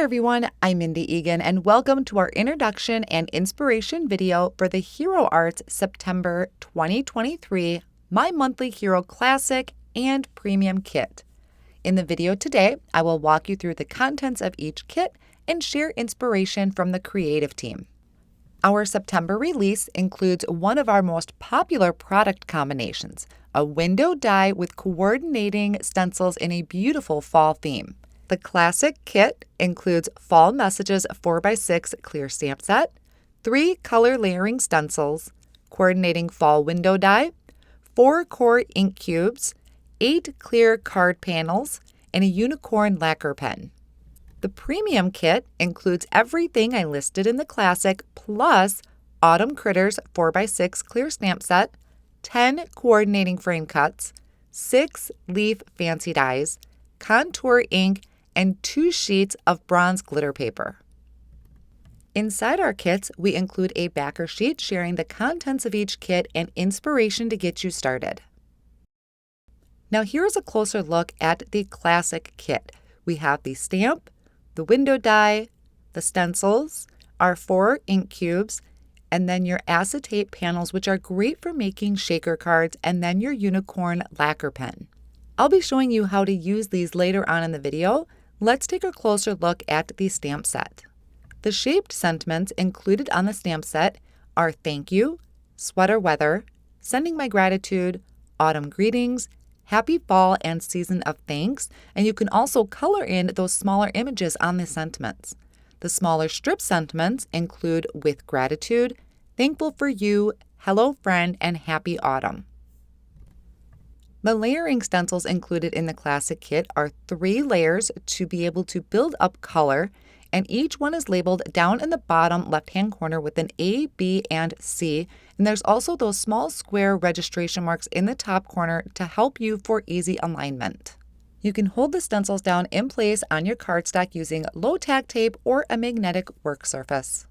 there everyone, I'm Mindy Egan and welcome to our introduction and inspiration video for the Hero Arts September 2023 My Monthly Hero Classic and Premium Kit. In the video today, I will walk you through the contents of each kit and share inspiration from the creative team. Our September release includes one of our most popular product combinations, a window die with coordinating stencils in a beautiful fall theme. The classic kit includes Fall Messages 4x6 clear stamp set, 3 color layering stencils, coordinating fall window die, 4 core ink cubes, 8 clear card panels, and a unicorn lacquer pen. The premium kit includes everything I listed in the classic plus Autumn Critters 4x6 clear stamp set, 10 coordinating frame cuts, 6 leaf fancy dies, contour ink, and 2 sheets of bronze glitter paper. Inside our kits, we include a backer sheet sharing the contents of each kit and inspiration to get you started. Now here's a closer look at the classic kit. We have the stamp, the window die, the stencils, our 4 ink cubes, and then your acetate panels, which are great for making shaker cards, and then your unicorn lacquer pen. I'll be showing you how to use these later on in the video. Let's take a closer look at the stamp set. The shaped sentiments included on the stamp set are thank you, sweater weather, sending my gratitude, autumn greetings, happy fall and season of thanks, and you can also color in those smaller images on the sentiments. The smaller strip sentiments include with gratitude, thankful for you, hello friend, and happy autumn. The layering stencils included in the classic kit are 3 layers to be able to build up color, and each one is labeled down in the bottom left-hand corner with an A, B, and C, and there's also those small square registration marks in the top corner to help you for easy alignment. You can hold the stencils down in place on your cardstock using low-tack tape or a magnetic work surface.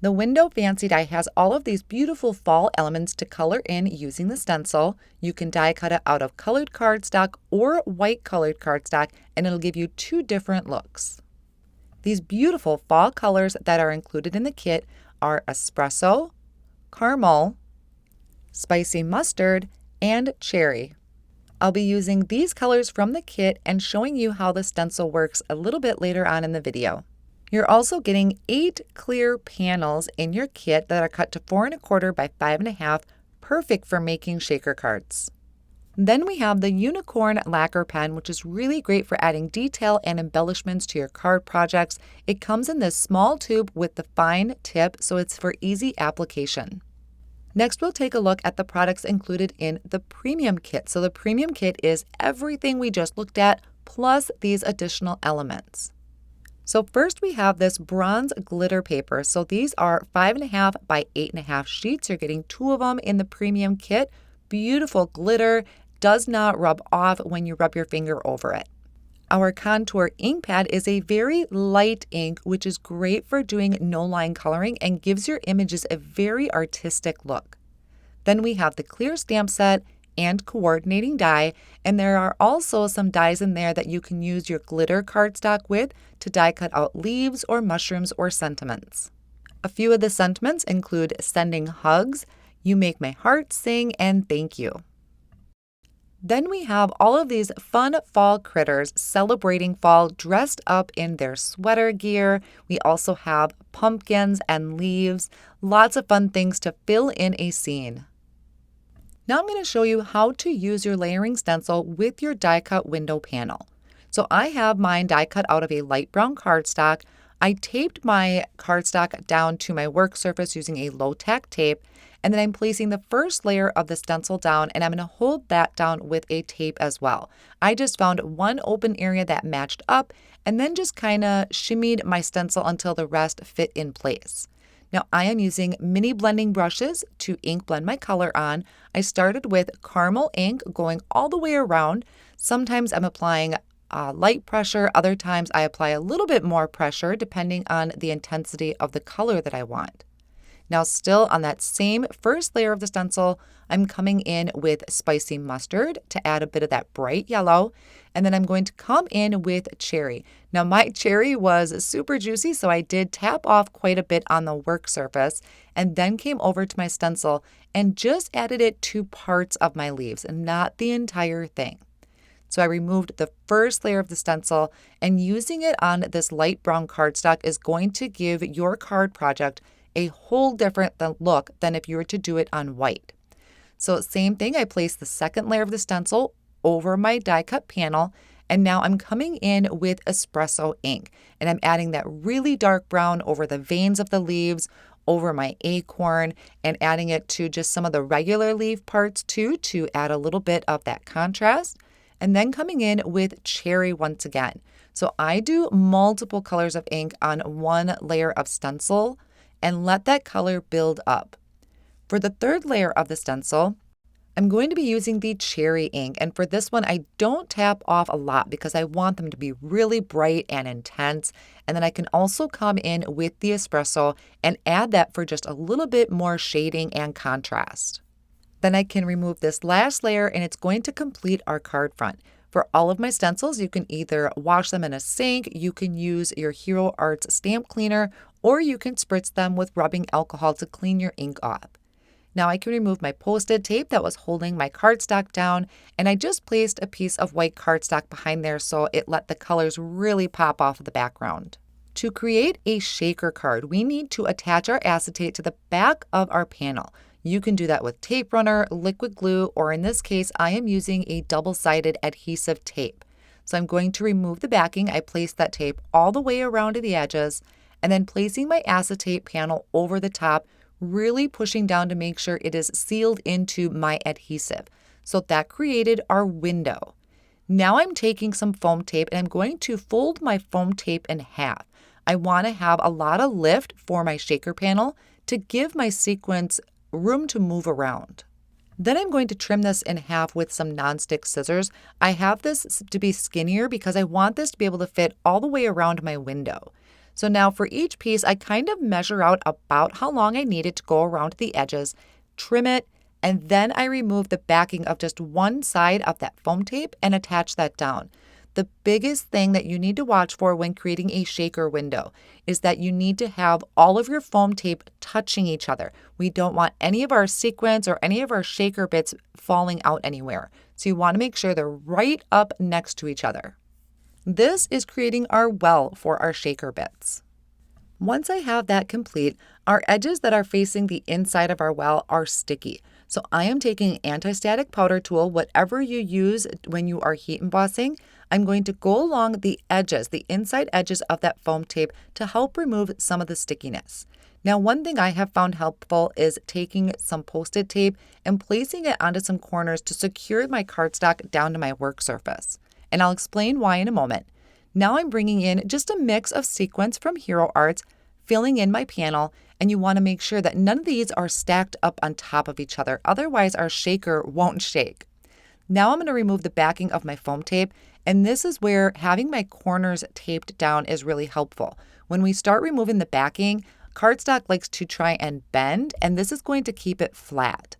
The window fancy die has all of these beautiful fall elements to color in using the stencil. You can die cut it out of colored cardstock or white colored cardstock, and it'll give you 2 different looks. These beautiful fall colors that are included in the kit are espresso, caramel, spicy mustard, and cherry. I'll be using these colors from the kit and showing you how the stencil works a little bit later on in the video. You're also getting 8 clear panels in your kit that are cut to 4 1/4 by 5 1/2, perfect for making shaker cards. Then we have the unicorn lacquer pen, which is really great for adding detail and embellishments to your card projects. It comes in this small tube with the fine tip, so it's for easy application. Next, we'll take a look at the products included in the premium kit. So the premium kit is everything we just looked at, plus these additional elements. So first we have this bronze glitter paper. So these are 5 1/2 by 8 1/2 sheets. You're getting 2 of them in the premium kit. Beautiful glitter, does not rub off when you rub your finger over it. Our contour ink pad is a very light ink, which is great for doing no line coloring and gives your images a very artistic look. Then we have the clear stamp set and coordinating die, and there are also some dies in there that you can use your glitter cardstock with to die cut out leaves or mushrooms or sentiments. A few of the sentiments include sending hugs, you make my heart sing, and thank you. Then we have all of these fun fall critters celebrating fall dressed up in their sweater gear. We also have pumpkins and leaves, lots of fun things to fill in a scene. Now I'm going to show you how to use your layering stencil with your die cut window panel. So I have mine die cut out of a light brown cardstock. I taped my cardstock down to my work surface using a low-tack tape, and then I'm placing the first layer of the stencil down, and I'm going to hold that down with a tape as well. I just found one open area that matched up, and then just kind of shimmied my stencil until the rest fit in place. Now I am using mini blending brushes to ink blend my color on. I started with caramel ink going all the way around. Sometimes I'm applying light pressure, other times I apply a little bit more pressure depending on the intensity of the color that I want. Now, still on that same first layer of the stencil, I'm coming in with spicy mustard to add a bit of that bright yellow. And then I'm going to come in with cherry. Now, my cherry was super juicy, so I did tap off quite a bit on the work surface and then came over to my stencil and just added it to parts of my leaves and not the entire thing. So I removed the first layer of the stencil, and using it on this light brown cardstock is going to give your card project a whole different look than if you were to do it on white. So same thing, I placed the second layer of the stencil over my die cut panel, and now I'm coming in with espresso ink, and I'm adding that really dark brown over the veins of the leaves, over my acorn, and adding it to just some of the regular leaf parts too to add a little bit of that contrast. And then coming in with cherry once again. So I do multiple colors of ink on one layer of stencil and let that color build up. For the third layer of the stencil, I'm going to be using the cherry ink, and for this one I don't tap off a lot because I want them to be really bright and intense, and then I can also come in with the espresso and add that for just a little bit more shading and contrast. Then I can remove this last layer and it's going to complete our card front. For all of my stencils, you can either wash them in a sink, you can use your Hero Arts stamp cleaner, or you can spritz them with rubbing alcohol to clean your ink off. Now I can remove my Post-it tape that was holding my cardstock down, and I just placed a piece of white cardstock behind there so it let the colors really pop off of the background. To create a shaker card, we need to attach our acetate to the back of our panel. You can do that with tape runner, liquid glue, or in this case, I am using a double-sided adhesive tape. So I'm going to remove the backing. I place that tape all the way around to the edges, and then placing my acetate panel over the top, really pushing down to make sure it is sealed into my adhesive. So that created our window. Now I'm taking some foam tape and I'm going to fold my foam tape in half. I want to have a lot of lift for my shaker panel to give my sequence room to move around. Then I'm going to trim this in half with some nonstick scissors. I have this to be skinnier because I want this to be able to fit all the way around my window. So now for each piece, I kind of measure out about how long I need it to go around the edges, trim it, and then I remove the backing of just one side of that foam tape and attach that down. The biggest thing that you need to watch for when creating a shaker window is that you need to have all of your foam tape touching each other. We don't want any of our sequins or any of our shaker bits falling out anywhere. So you want to make sure they're right up next to each other. This is creating our well for our shaker bits. Once I have that complete, our edges that are facing the inside of our well are sticky. So I am taking an anti-static powder tool, whatever you use when you are heat embossing. I'm going to go along the edges, the inside edges of that foam tape to help remove some of the stickiness. Now, one thing I have found helpful is taking some Post-it tape and placing it onto some corners to secure my cardstock down to my work surface. And I'll explain why in a moment. Now I'm bringing in just a mix of sequins from Hero Arts, filling in my panel, and you want to make sure that none of these are stacked up on top of each other. Otherwise, our shaker won't shake. Now I'm going to remove the backing of my foam tape, and this is where having my corners taped down is really helpful. When we start removing the backing, cardstock likes to try and bend, and this is going to keep it flat.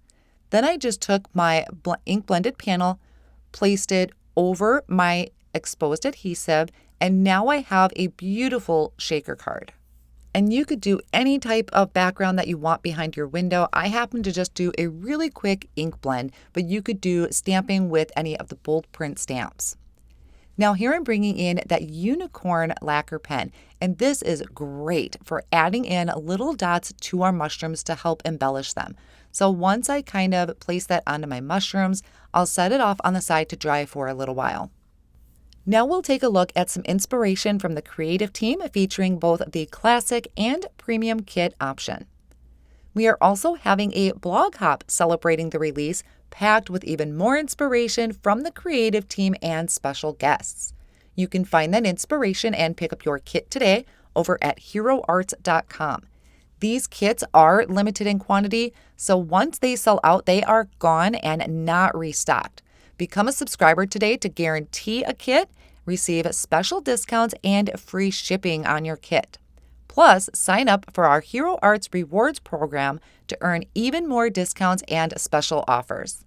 Then I just took my ink blended panel, placed it over my exposed adhesive, and now I have a beautiful shaker card. And you could do any type of background that you want behind your window. I happen to just do a really quick ink blend, but you could do stamping with any of the bold print stamps. Now here I'm bringing in that unicorn lacquer pen, and this is great for adding in little dots to our mushrooms to help embellish them. So once I kind of place that onto my mushrooms, I'll set it off on the side to dry for a little while. Now we'll take a look at some inspiration from the creative team featuring both the classic and premium kit option. We are also having a blog hop celebrating the release, packed with even more inspiration from the creative team and special guests. You can find that inspiration and pick up your kit today over at heroarts.com. These kits are limited in quantity, so once they sell out, they are gone and not restocked. Become a subscriber today to guarantee a kit, receive special discounts, and free shipping on your kit. Plus, sign up for our Hero Arts Rewards program to earn even more discounts and special offers.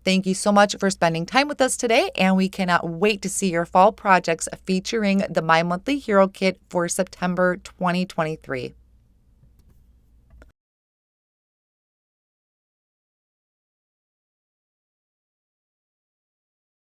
Thank you so much for spending time with us today, and we cannot wait to see your fall projects featuring the My Monthly Hero Kit for September 2023.